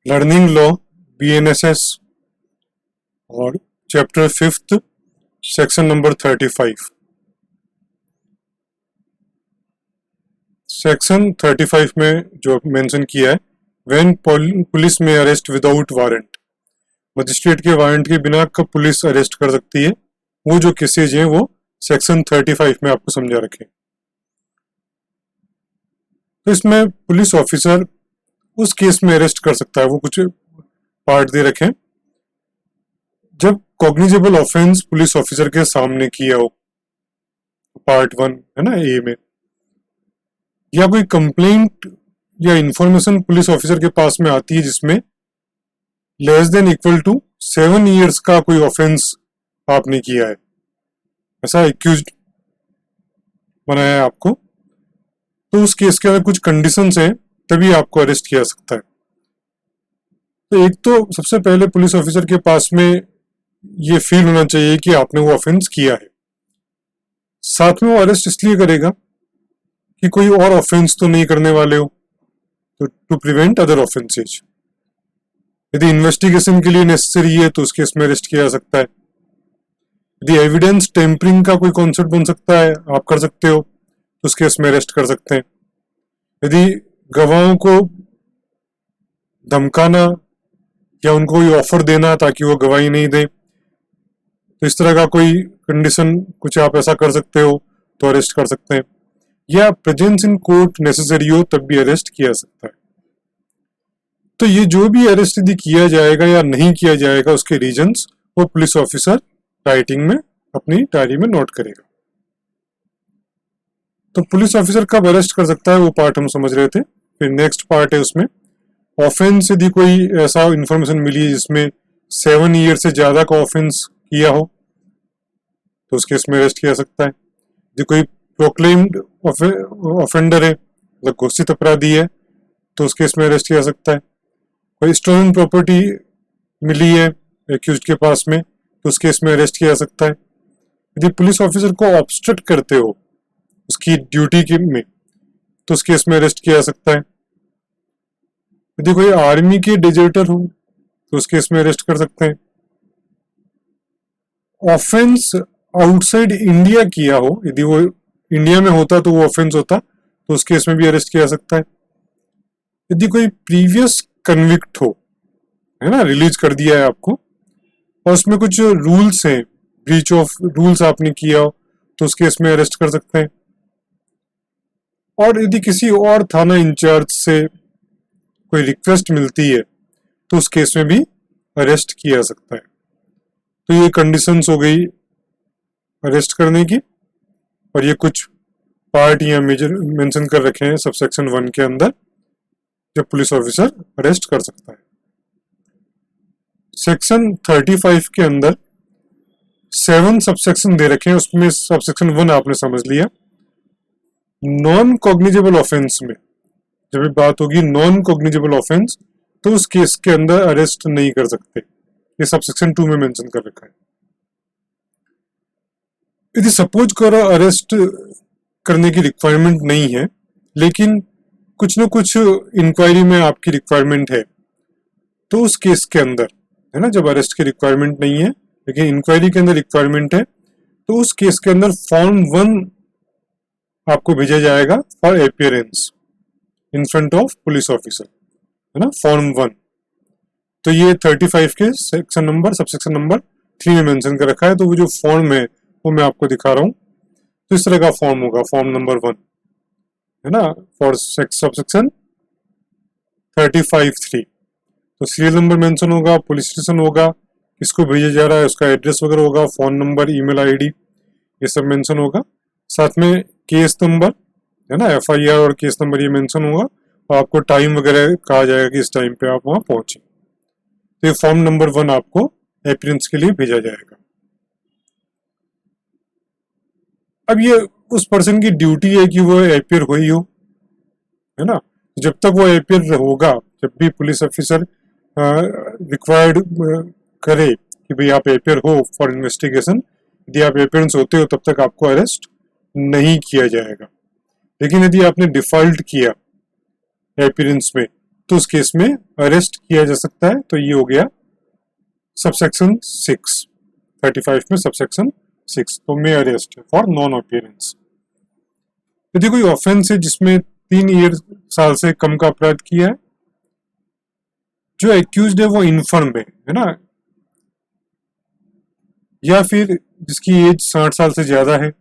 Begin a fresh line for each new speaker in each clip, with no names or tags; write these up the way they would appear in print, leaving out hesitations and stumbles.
Learning law BNSS और chapter 5th section number 35। Section 35 में जो मेंशन किया है, व्हेन पुलिस में अरेस्ट विदाउट वारंट, मजिस्ट्रेट के वारंट के बिना कब पुलिस अरेस्ट कर सकती है, वो जो केसेज हैं वो सेक्शन 35 में आपको समझा रखे। तो इसमें पुलिस ऑफिसर उस केस में अरेस्ट कर सकता है, वो कुछ पार्ट दे रखे हैं। जब कॉग्निजेबल ऑफेंस पुलिस ऑफिसर के सामने किया हो, पार्ट 1 है ना ए में, या कोई कंप्लेंट या इंफॉर्मेशन पुलिस ऑफिसर के पास में आती है जिसमें less than equal to 7 years का कोई ऑफेंस आपने किया है, ऐसा एक्यूज्ड बनाया है आपको, तो उस केस के अंदर कुछ कंडीशंस हैं, तभी आपको अरेस्ट किया सकता है। तो एक तो सबसे पहले पुलिस ऑफिसर के पास में ये फील होना चाहिए कि आपने वो ऑफेंस किया है। साथ में वो अरेस्ट इसलिए करेगा कि कोई और ऑफेंस तो नहीं करने वाले हो, तो टू प्रिवेंट अदर ऑफेंसेज। यदि इन्वेस्टिगेशन के लिए नेसेसरी है तो उस केस में अरेस्ट किया जा सकता है। यदि एविडेंस टेम्परिंग का कोई कॉन्सेप्ट बन सकता है, आप कर सकते हो, तो उस केस में अरेस्ट कर सकते हैं। यदि गवाहों को धमकाना या उनको कोई ऑफर देना ताकि वो गवाही नहीं दें, तो इस तरह का कोई कंडीशन कुछ आप ऐसा कर सकते हो तो अरेस्ट कर सकते हैं। या प्रेजेंस इन कोर्ट नेसेसरी हो तब भी अरेस्ट किया जा सकता है। तो ये जो भी अरेस्ट यदि किया जाएगा या नहीं किया जाएगा, उसके रीजंस वो पुलिस ऑफिसर राइटिंग में अपनी डायरी में नोट करेगा। तो पुलिस ऑफिसर कब अरेस्ट कर सकता है वो पार्ट हम समझ रहे थे। फिर नेक्स्ट पार्ट है, उसमें ऑफेंस यदि कोई ऐसा इंफॉर्मेशन मिली है जिसमें 7 year से ज्यादा का ऑफेंस किया हो, तो उस केस में अरेस्ट किया जा सकता है। यदि कोई प्रोक्लेम्ड ऑफेंडर है, मतलब घोषित अपराधी है, तो उस केस में अरेस्ट किया जा सकता है। कोई स्टोलन प्रॉपर्टी मिली है एक्यूज्ड के पास में, तो उस केस में अरेस्ट किया जा सकता है। यदि पुलिस ऑफिसर को ऑब्स्ट्रक्ट करते हो उसकी ड्यूटी के में, तो उस केस में अरेस्ट किया जा सकता है। यदि कोई आर्मी के डिजर्टर हो तो उस केस में अरेस्ट कर सकते हैं। ऑफेंस आउटसाइड इंडिया किया हो, यदि वो इंडिया में होता तो वो ऑफेंस होता, तो उस केस में भी अरेस्ट किया जा सकता है। यदि कोई प्रीवियस कन्विक्ट हो, है ना, रिलीज कर दिया है आपको, और उसमें कुछ रूल्स हैं, ब्रीच ऑफ रूल्स आपने किया हो, तो उस केस में अरेस्ट कर सकते हैं। और यदि किसी और थाना इंचार्ज से कोई रिक्वेस्ट मिलती है, तो उस केस में भी अरेस्ट किया जा सकता है। तो ये कंडीशंस हो गई अरेस्ट करने की, और ये कुछ पार्ट यहाँ मेजर मेंशन कर रखे हैं सबसेक्शन 1 के अंदर, जो पुलिस ऑफिसर अरेस्ट कर सकता है। सेक्शन 35 के अंदर 7 सबसेक्शन दे रखे हैं, उसमें सबसेक्शन 1 आपने समझ लिया। नॉन कॉग्निजेबल ऑफेंस में जब भी बात होगी नॉन कॉग्निजेबल ऑफेंस, तो उस केस के अंदर अरेस्ट नहीं कर सकते, ये सबसेक्शन 2 में मेंशन कर रखा है। यदि सपोज करो अरेस्ट करने की रिक्वायरमेंट नहीं है, लेकिन कुछ न कुछ इंक्वायरी में आपकी रिक्वायरमेंट है, तो उस केस के अंदर, है ना, जब अरेस्ट की रिक्वायरमेंट नहीं है लेकिन इंक्वायरी के अंदर रिक्वायरमेंट है, तो उस केस के अंदर फॉर्म 1 आपको भेजा जाएगा for appearance in front of police officer, है ना, फॉर्म 1। तो ये 35 के सेक्शन नंबर सबसेक्शन नंबर 3 में मेंशन कर रखा है। तो वो जो फॉर्म है वो मैं आपको दिखा रहा हूँ। तो इस तरह का फॉर्म होगा, फॉर्म नंबर 1, है ना, फॉर सबसेक्शन 35(3). तो सीरियल नंबर मेंशन होगा, पुलिस स्टेशन होगा, किसको भेजा जा रहा है, उसका एड्रेस वगैरह होगा, फोन नंबर, ईमेल आईडी, ये सब मेंशन होगा। साथ में केस नंबर, है ना, FIR और केस नंबर ये मेंशन होगा, और आपको टाइम वगैरह कहा जाएगा कि इस टाइम पे आप वहां पहुंचे। तो ये फॉर्म नंबर 1 आपको अपीयरेंस के लिए भेजा जाएगा। अब ये उस पर्सन की ड्यूटी है कि वो अपीयर हुई हो, है ना। जब तक वो अपीयर होगा, जब भी पुलिस ऑफिसर रिक्वायर्ड करे कि भाई आप अपीयर हो फॉर इन्वेस्टिगेशन, यदि आप अपीयरेंस होते हो तब तक आपको अरेस्ट नहीं किया जाएगा। लेकिन यदि आपने डिफॉल्ट किया अपीयरेंस में, तो उस केस में अरेस्ट किया जा सकता है। तो ये हो गया सबसेक्शन 6, 35 में सबसेक्शन 6, तो मे अरेस्ट फॉर नॉन अपीयरेंस। यदि कोई ऑफेंस है जिसमें 3 साल से कम का अपराध किया है, जो एक्यूज्ड है वो इन्फर्म है ना, या फिर जिसकी एज 60 साल से ज्यादा है,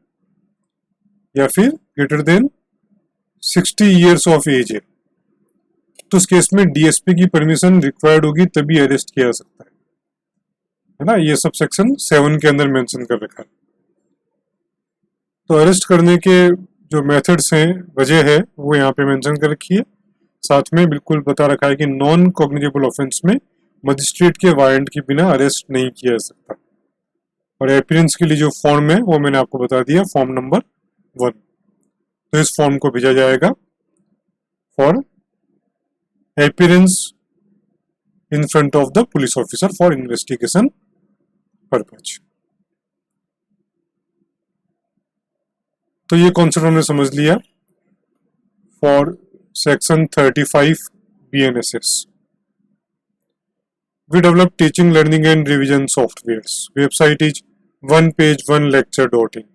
या फिर greater than 60 years of age तो उस केस में डीएसपी की परमिशन रिक्वायर्ड होगी, तभी अरेस्ट किया जा सकता है ना। ये सब सेक्शन 7 के अंदर मेंशन कर रखा है। तो अरेस्ट करने के जो मेथड्स हैं, वजह है, वो यहाँ पे मेंशन कर रखी है। साथ में बिल्कुल बता रखा है कि नॉन कॉग्निजेबल ऑफेंस में मजिस्ट्रेट के वारंट के बिना अरेस्ट नहीं किया जा सकता। और अपीयरेंस के लिए जो फॉर्म है वो मैंने आपको बता दिया, फॉर्म नंबर 1। तो इस फॉर्म को भेजा जाएगा for appearance in front of the police officer for investigation purpose. तो ये कॉन्सेप्ट हमने समझ लिया for section 35 BNSS। We develop teaching, learning and revision softwares. Website is onepage1lecture.in.